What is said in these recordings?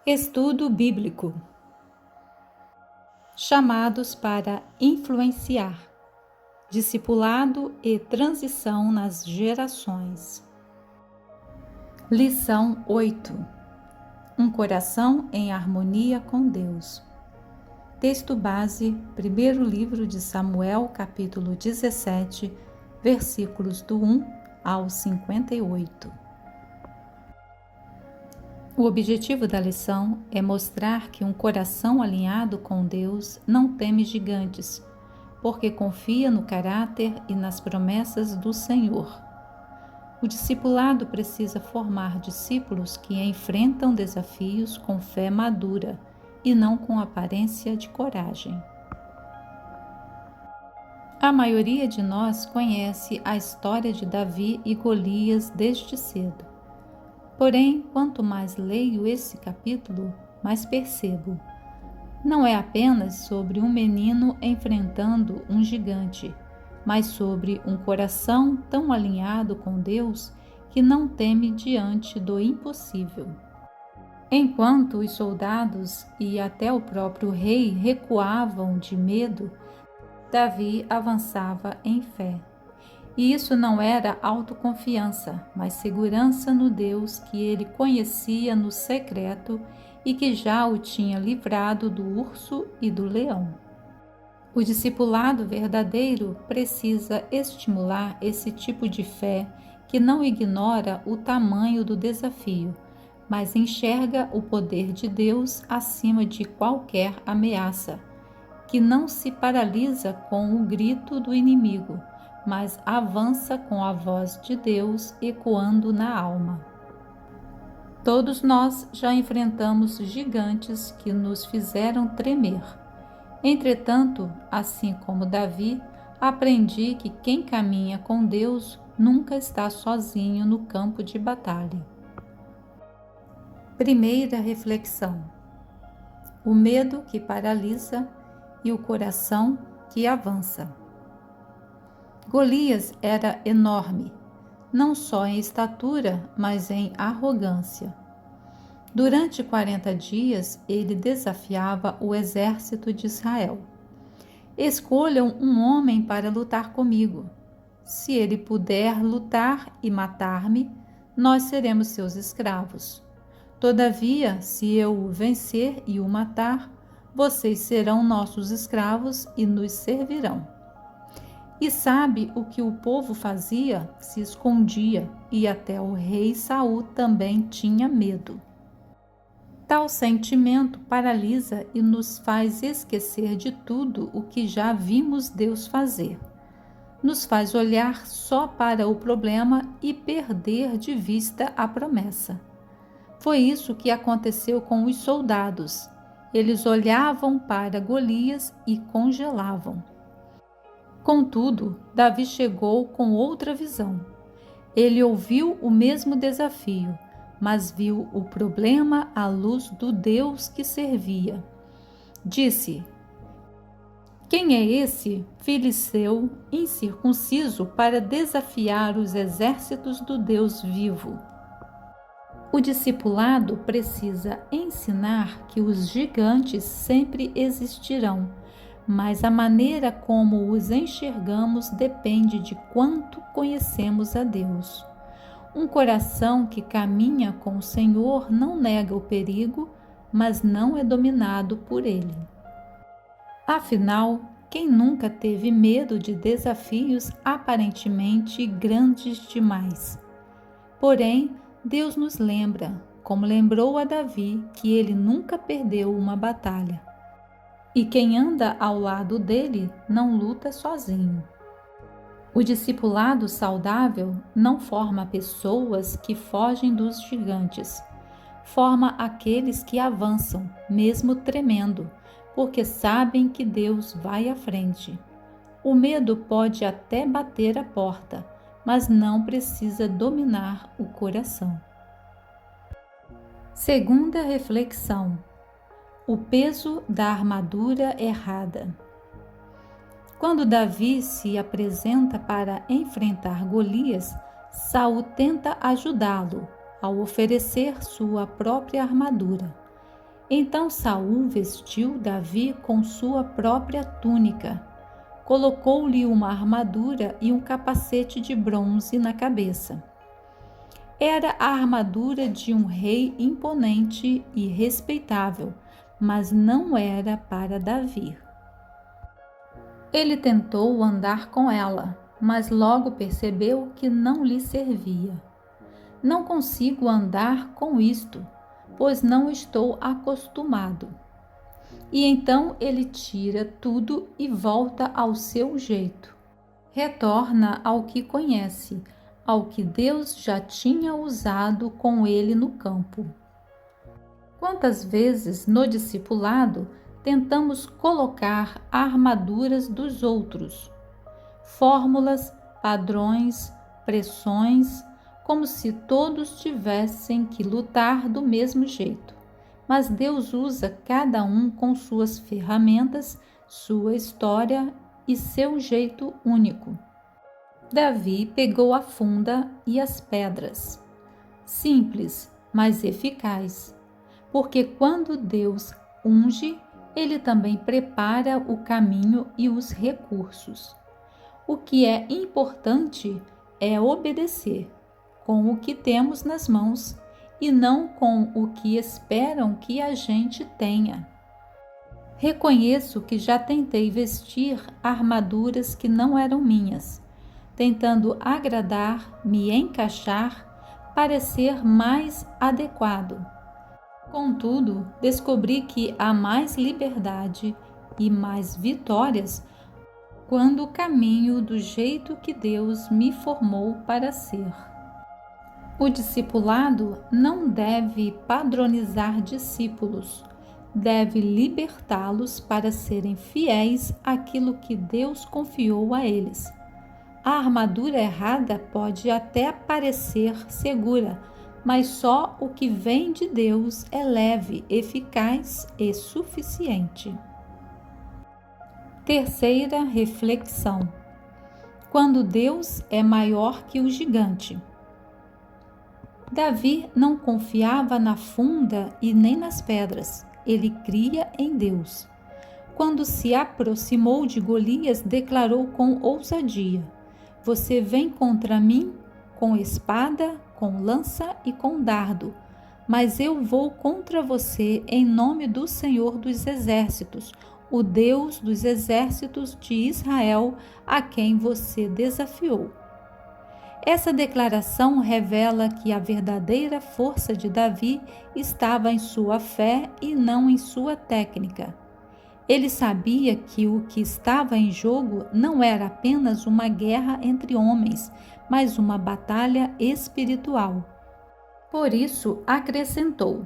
Estudo bíblico. Chamados para influenciar, discipulado e transição nas gerações. Lição 8. Um coração em harmonia com Deus. Texto base, primeiro livro de Samuel, capítulo 17, versículos do 1 ao 58. O objetivo da lição é mostrar que um coração alinhado com Deus não teme gigantes, porque confia no caráter e nas promessas do Senhor. O discipulado precisa formar discípulos que enfrentam desafios com fé madura e não com aparência de coragem. A maioria de nós conhece a história de Davi e Golias desde cedo. Porém, quanto mais leio esse capítulo, mais percebo. Não é apenas sobre um menino enfrentando um gigante, mas sobre um coração tão alinhado com Deus que não teme diante do impossível. Enquanto os soldados e até o próprio rei recuavam de medo, Davi avançava em fé. E isso não era autoconfiança, mas segurança no Deus que ele conhecia no secreto e que já o tinha livrado do urso e do leão. O discipulado verdadeiro precisa estimular esse tipo de fé que não ignora o tamanho do desafio, mas enxerga o poder de Deus acima de qualquer ameaça, que não se paralisa com o grito do inimigo, mas avança com a voz de Deus ecoando na alma. Todos nós já enfrentamos gigantes que nos fizeram tremer. Entretanto, assim como Davi, aprendi que quem caminha com Deus nunca está sozinho no campo de batalha. Primeira reflexão: o medo que paralisa e o coração que avança. Golias era enorme, não só em estatura, mas em arrogância. Durante 40 dias, ele desafiava o exército de Israel. Escolham um homem para lutar comigo. Se ele puder lutar e matar-me, nós seremos seus escravos. Todavia, se eu o vencer e o matar, vocês serão nossos escravos e nos servirão. E sabe o que o povo fazia? Se escondia, e até o rei Saul também tinha medo. Tal sentimento paralisa e nos faz esquecer de tudo o que já vimos Deus fazer. Nos faz olhar só para o problema e perder de vista a promessa. Foi isso que aconteceu com os soldados. Eles olhavam para Golias e congelavam. Contudo, Davi chegou com outra visão. Ele ouviu o mesmo desafio, mas viu o problema à luz do Deus que servia. Disse: quem é esse filisteu incircunciso para desafiar os exércitos do Deus vivo? O discipulado precisa ensinar que os gigantes sempre existirão, mas a maneira como os enxergamos depende de quanto conhecemos a Deus. Um coração que caminha com o Senhor não nega o perigo, mas não é dominado por ele. Afinal, quem nunca teve medo de desafios aparentemente grandes demais? Porém, Deus nos lembra, como lembrou a Davi, que ele nunca perdeu uma batalha. E quem anda ao lado dele não luta sozinho. O discipulado saudável não forma pessoas que fogem dos gigantes. Forma aqueles que avançam, mesmo tremendo, porque sabem que Deus vai à frente. O medo pode até bater a porta, mas não precisa dominar o coração. Segunda reflexão: o peso da armadura errada. Quando Davi se apresenta para enfrentar Golias, Saul tenta ajudá-lo ao oferecer sua própria armadura. Então Saul vestiu Davi com sua própria túnica, colocou-lhe uma armadura e um capacete de bronze na cabeça. Era a armadura de um rei imponente e respeitável, mas não era para Davi. Ele tentou andar com ela, mas logo percebeu que não lhe servia. Não consigo andar com isto, pois não estou acostumado. E então ele tira tudo e volta ao seu jeito. Retorna ao que conhece, ao que Deus já tinha usado com ele no campo. Quantas vezes no discipulado tentamos colocar armaduras dos outros, fórmulas, padrões, pressões, como se todos tivessem que lutar do mesmo jeito. Mas Deus usa cada um com suas ferramentas, sua história e seu jeito único. Davi pegou a funda e as pedras. Simples, mas eficaz. Porque quando Deus unge, Ele também prepara o caminho e os recursos. O que é importante é obedecer com o que temos nas mãos e não com o que esperam que a gente tenha. Reconheço que já tentei vestir armaduras que não eram minhas, tentando agradar, me encaixar, parecer mais adequado. Contudo, descobri que há mais liberdade e mais vitórias quando caminho do jeito que Deus me formou para ser. O discipulado não deve padronizar discípulos, deve libertá-los para serem fiéis àquilo que Deus confiou a eles. A armadura errada pode até parecer segura, mas só o que vem de Deus é leve, eficaz e suficiente. Terceira reflexão: quando Deus é maior que o gigante. Davi não confiava na funda e nem nas pedras, ele cria em Deus. Quando se aproximou de Golias, declarou com ousadia: Você vem contra mim com espada, com lança e com dardo, mas eu vou contra você em nome do Senhor dos Exércitos, o Deus dos exércitos de Israel, a quem você desafiou. Essa declaração revela que a verdadeira força de Davi estava em sua fé e não em sua técnica. Ele sabia que o que estava em jogo não era apenas uma guerra entre homens, mas uma batalha espiritual. Por isso, acrescentou: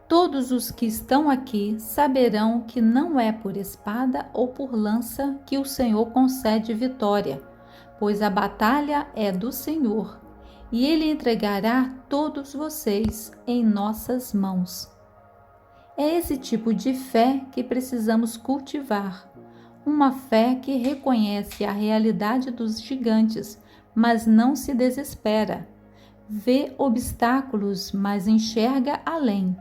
Todos os que estão aqui saberão que não é por espada ou por lança que o Senhor concede vitória, pois a batalha é do Senhor, e Ele entregará todos vocês em nossas mãos. É esse tipo de fé que precisamos cultivar, uma fé que reconhece a realidade dos gigantes, mas não se desespera, vê obstáculos, mas enxerga além.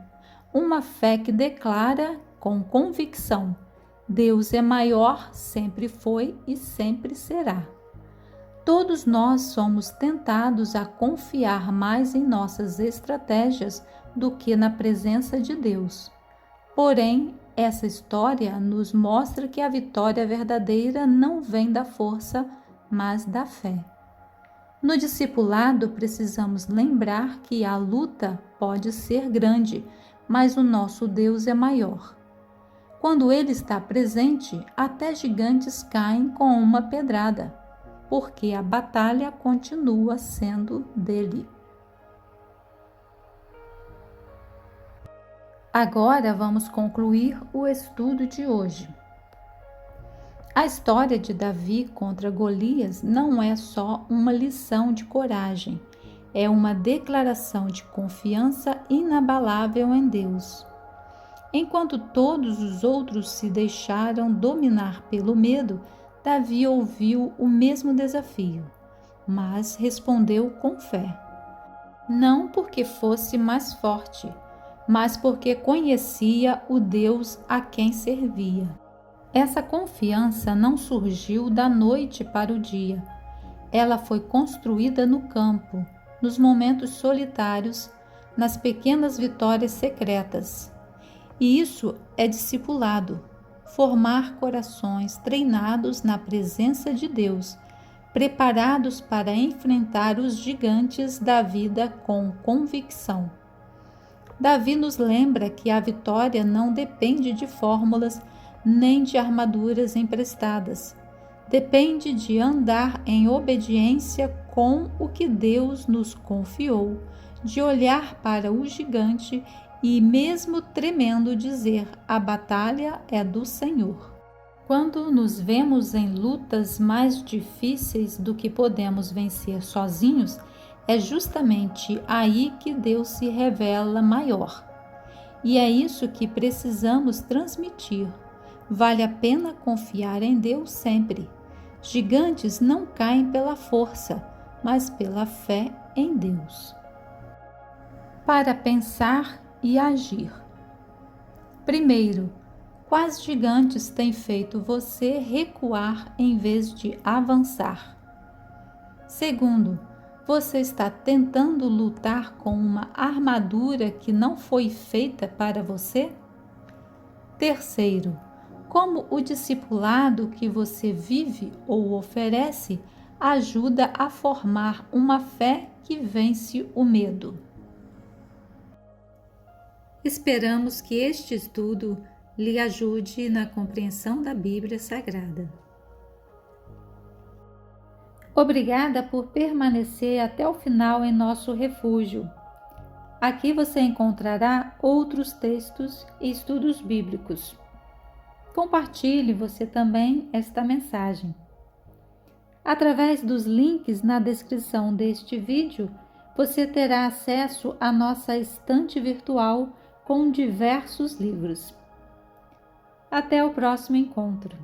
Uma fé que declara com convicção: Deus é maior, sempre foi e sempre será. Todos nós somos tentados a confiar mais em nossas estratégias do que na presença de Deus. Porém, essa história nos mostra que a vitória verdadeira não vem da força, mas da fé. No discipulado, precisamos lembrar que a luta pode ser grande, mas o nosso Deus é maior. Quando Ele está presente, até gigantes caem com uma pedrada, porque a batalha continua sendo dele. Agora vamos concluir o estudo de hoje. A história de Davi contra Golias não é só uma lição de coragem, é uma declaração de confiança inabalável em Deus. Enquanto todos os outros se deixaram dominar pelo medo, Davi ouviu o mesmo desafio, mas respondeu com fé. Não porque fosse mais forte, mas porque conhecia o Deus a quem servia. Essa confiança não surgiu da noite para o dia. Ela foi construída no campo, nos momentos solitários, nas pequenas vitórias secretas. E isso é discipulado, formar corações treinados na presença de Deus, preparados para enfrentar os gigantes da vida com convicção. Davi nos lembra que a vitória não depende de fórmulas nem de armaduras emprestadas. Depende de andar em obediência com o que Deus nos confiou, de olhar para o gigante e, mesmo tremendo, dizer: a batalha é do Senhor. Quando nos vemos em lutas mais difíceis do que podemos vencer sozinhos, é justamente aí que Deus se revela maior. E é isso que precisamos transmitir. Vale a pena confiar em Deus sempre. Gigantes não caem pela força, mas pela fé em Deus. Para pensar e agir. Primeiro, quais gigantes têm feito você recuar em vez de avançar? Segundo, você está tentando lutar com uma armadura que não foi feita para você? Terceiro, como o discipulado que você vive ou oferece ajuda a formar uma fé que vence o medo? Esperamos que este estudo lhe ajude na compreensão da Bíblia Sagrada. Obrigada por permanecer até o final em nosso refúgio. Aqui você encontrará outros textos e estudos bíblicos. Compartilhe você também esta mensagem. Através dos links na descrição deste vídeo, você terá acesso à nossa estante virtual com diversos livros. Até o próximo encontro.